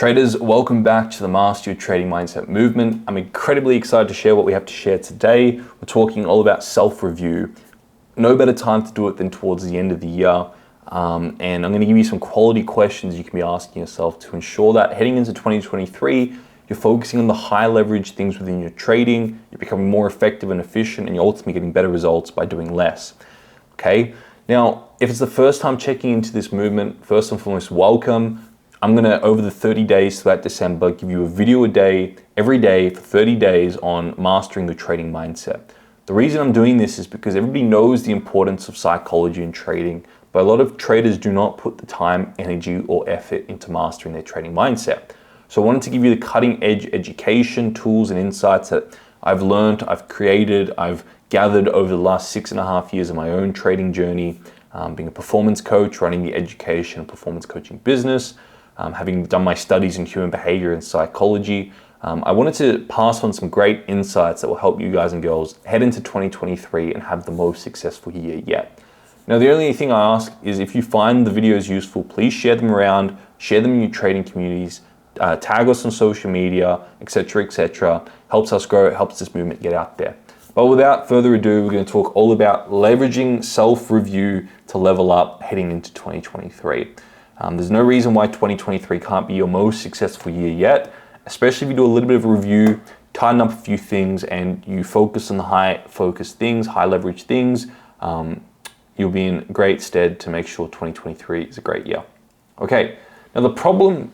Traders, welcome back to the Master Your Trading Mindset movement. I'm incredibly excited to share what we have to share today. We're talking all about self-review. No better time to do it than towards the end of the year. And I'm going to give you some quality questions you can be asking yourself to ensure that heading into 2023, you're focusing on the high leverage things within your trading, you're becoming more effective and efficient, and you're ultimately getting better results by doing less. Okay? Now, if it's the first time checking into this movement, first and foremost, welcome. I'm gonna, over the 30 days throughout December, give you a video a day, every day for 30 days on mastering the trading mindset. The reason I'm doing this is because everybody knows the importance of psychology in trading, but a lot of traders do not put the time, energy, or effort into mastering their trading mindset. So I wanted to give you the cutting edge education, tools, and insights that I've learned, I've created, I've gathered over the last 6.5 years of my own trading journey, being a performance coach, running the education and performance coaching business, having done my studies in human behavior and psychology. I wanted to pass on some great insights that will help you guys and girls head into 2023 and have the most successful year yet. Now, the only thing I ask is if you find the videos useful, please share them around, share them in your trading communities, tag us on social media, etc., etc. Helps us grow, it helps this movement get out there. But without further ado, we're going to talk all about leveraging self-review to level up heading into 2023. There's no reason why 2023 can't be your most successful year yet, especially if you do a little bit of a review, tighten up a few things, and you focus on the high focus things, high leverage things. You'll be in great stead to make sure 2023 is a great year. Okay, now the problem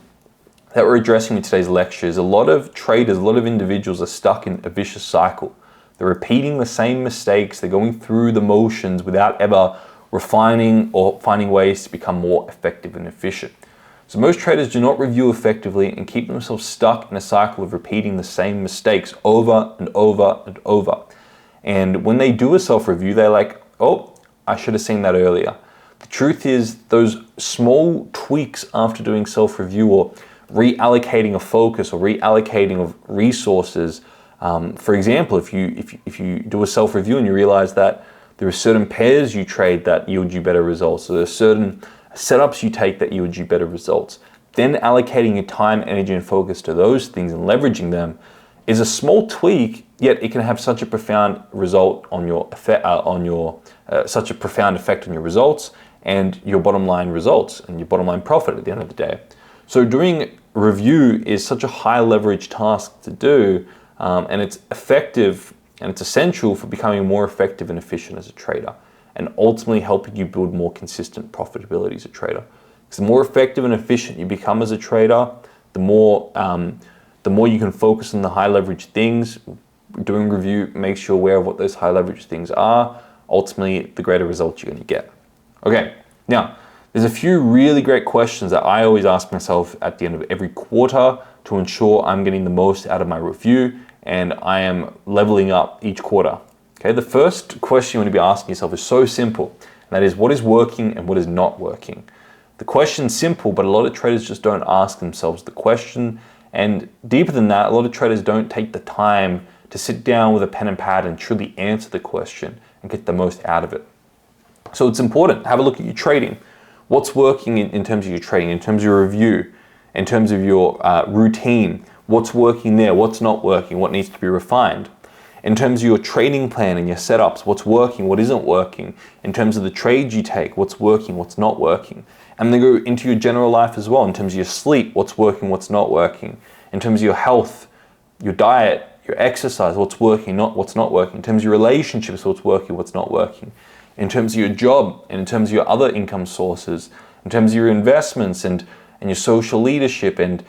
that we're addressing in today's lecture is a lot of traders, a lot of individuals are stuck in a vicious cycle. They're repeating the same mistakes, they're going through the motions without ever refining or finding ways to become more effective and efficient. So most traders do not review effectively and keep themselves stuck in a cycle of repeating the same mistakes over and over and over. And when they do a self-review, they're like, oh, I should have seen that earlier. The truth is those small tweaks after doing self-review or reallocating a focus or reallocating of resources. For example, if you do a self-review and you realize that there are certain pairs you trade that yield you better results, so there are certain setups you take that yield you better results, then allocating your time, energy, and focus to those things and leveraging them is a small tweak, yet it can have such a profound result on such a profound effect on your results and your bottom line results and your bottom line profit at the end of the day. So doing review is such a high leverage task to do, and it's effective and it's essential for becoming more effective and efficient as a trader and ultimately helping you build more consistent profitability as a trader. Because the more effective and efficient you become as a trader, the more you can focus on the high leverage things. Doing review makes you aware of what those high leverage things are. Ultimately, the greater results you're going to get. Okay, now there's a few really great questions that I always ask myself at the end of every quarter to ensure I'm getting the most out of my review and I am leveling up each quarter. Okay, the first question you want to be asking yourself is so simple, and that is what is working and what is not working. The question's simple, but a lot of traders just don't ask themselves the question, and deeper than that, a lot of traders don't take the time to sit down with a pen and pad and truly answer the question and get the most out of it. So it's important, have a look at your trading. What's working in terms of your trading, in terms of your review, in terms of your routine? What's working there? What's not working? What needs to be refined? In terms of your trading plan and your setups, what's working? What isn't working? In terms of the trades you take, what's working? What's not working? And then go into your general life as well. In terms of your sleep, what's working? What's not working? In terms of your health, your diet, your exercise, what's working? What's not working? In terms of your relationships, what's working? What's not working? In terms of your job, and in terms of your other income sources, in terms of your investments and your social leadership and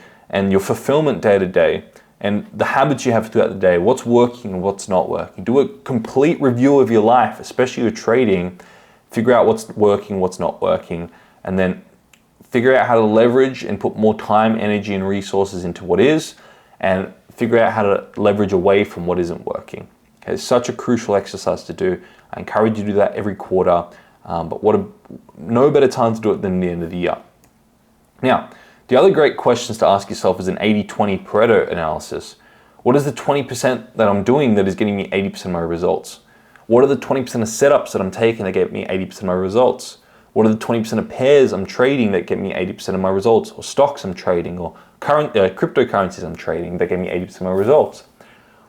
your fulfillment day to day, and the habits you have throughout the day, what's working and what's not working. Do a complete review of your life, especially your trading, figure out what's working, what's not working, and then figure out how to leverage and put more time, energy, and resources into what is, and figure out how to leverage away from what isn't working. Okay, it's such a crucial exercise to do. I encourage you to do that every quarter, but no better time to do it than the end of the year. Now, the other great questions to ask yourself is an 80-20 Pareto analysis. What is the 20% that I'm doing that is getting me 80% of my results? What are the 20% of setups that I'm taking that get me 80% of my results? What are the 20% of pairs I'm trading that get me 80% of my results, or stocks I'm trading, or cryptocurrencies I'm trading that gave me 80% of my results?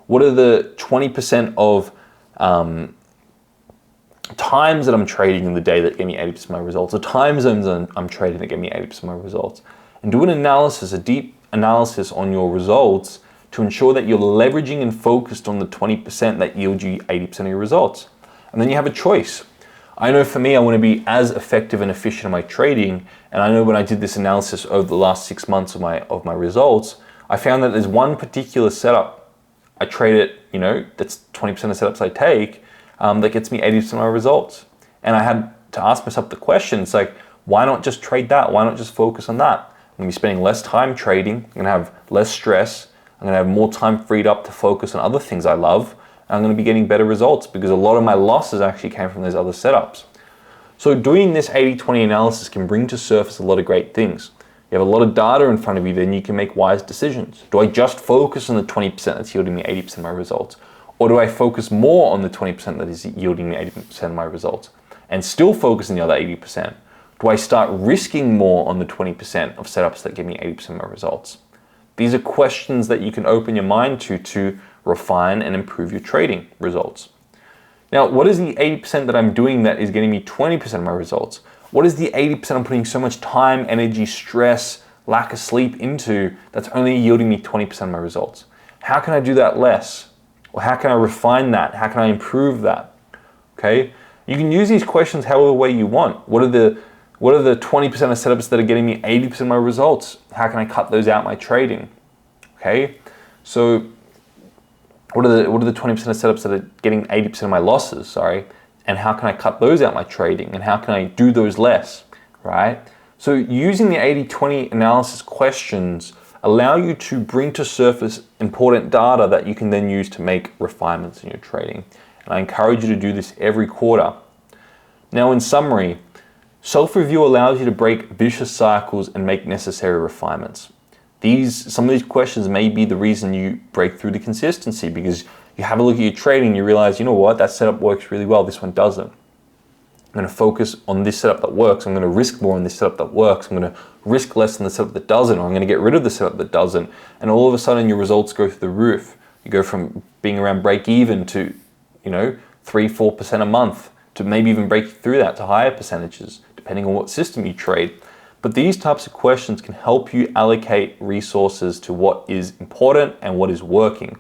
What are the 20% of times that I'm trading in the day that gave me 80% of my results, or time zones I'm trading that gave me 80% of my results? And do an analysis, a deep analysis on your results to ensure that you're leveraging and focused on the 20% that yield you 80% of your results. And then you have a choice. I know for me, I want to be as effective and efficient in my trading. And I know when I did this analysis over the last 6 months of my results, I found that there's one particular setup. I trade it, that's 20% of setups I take, that gets me 80% of my results. And I had to ask myself the question, it's like, why not just trade that? Why not just focus on that? I'm gonna be spending less time trading, I'm gonna have less stress, I'm gonna have more time freed up to focus on other things I love, and I'm gonna be getting better results because a lot of my losses actually came from those other setups. So doing this 80-20 analysis can bring to surface a lot of great things. You have a lot of data in front of you, then you can make wise decisions. Do I just focus on the 20% that's yielding me 80% of my results? Or do I focus more on the 20% that is yielding me 80% of my results and still focus on the other 80%? Do I start risking more on the 20% of setups that give me 80% of my results? These are questions that you can open your mind to refine and improve your trading results. Now, what is the 80% that I'm doing that is getting me 20% of my results? What is the 80% I'm putting so much time, energy, stress, lack of sleep into that's only yielding me 20% of my results? How can I do that less? Or how can I refine that? How can I improve that? Okay? You can use these questions however way you want. What are the 20% of setups that are getting me 80% of my results? How can I cut those out my trading? Okay? So what are the 20% of setups that are getting 80% of my losses, sorry? And how can I cut those out my trading? And how can I do those less, right? So using the 80-20 analysis questions allow you to bring to surface important data that you can then use to make refinements in your trading. And I encourage you to do this every quarter. Now, in summary, self-review allows you to break vicious cycles and make necessary refinements. Some of these questions may be the reason you break through the consistency, because you have a look at your trading and you realize, you know what, that setup works really well, this one doesn't. I'm going to focus on this setup that works. I'm going to risk more on this setup that works. I'm going to risk less on the setup that doesn't, or I'm going to get rid of the setup that doesn't. And all of a sudden your results go through the roof. You go from being around break even to, 3-4% a month, to maybe even break through that to higher percentages, depending on what system you trade. But these types of questions can help you allocate resources to what is important and what is working.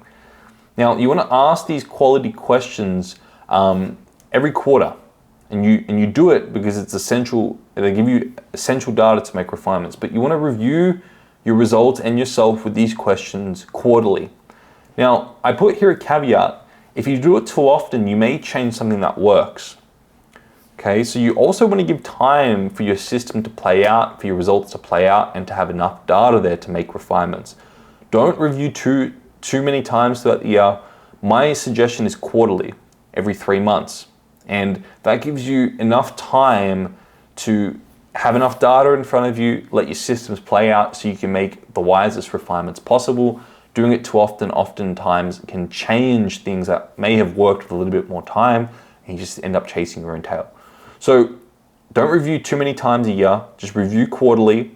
Now, you want to ask these quality questions every quarter. And you do it because it's essential. They give you essential data to make refinements. But you want to review your results and yourself with these questions quarterly. Now, I put here a caveat. If you do it too often, you may change something that works. Okay, so you also want to give time for your system to play out, for your results to play out, and to have enough data there to make refinements. Don't review too many times throughout the year. My suggestion is quarterly, every 3 months. And that gives you enough time to have enough data in front of you, let your systems play out so you can make the wisest refinements possible. Doing it too often, oftentimes can change things that may have worked with a little bit more time, and you just end up chasing your own tail. So don't review too many times a year, just review quarterly.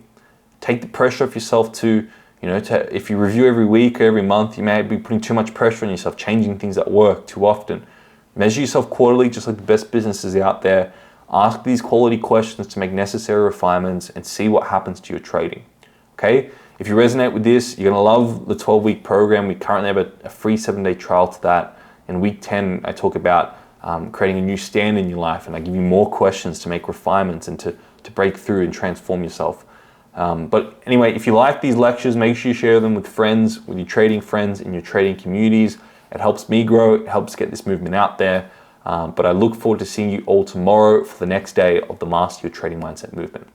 Take the pressure off yourself if you review every week or every month, you may be putting too much pressure on yourself, changing things that work too often. Measure yourself quarterly, just like the best businesses out there. Ask these quality questions to make necessary refinements and see what happens to your trading. Okay? If you resonate with this, you're going to love the 12-week program. We currently have a free 7-day trial to that. In week 10, I talk about creating a new standard in your life, and I give you more questions to make refinements and to break through and transform yourself. But anyway, if you like these lectures, make sure you share them with friends, with your trading friends in your trading communities. It helps me grow, it helps get this movement out there. But I look forward to seeing you all tomorrow for the next day of the Master Your Trading Mindset movement.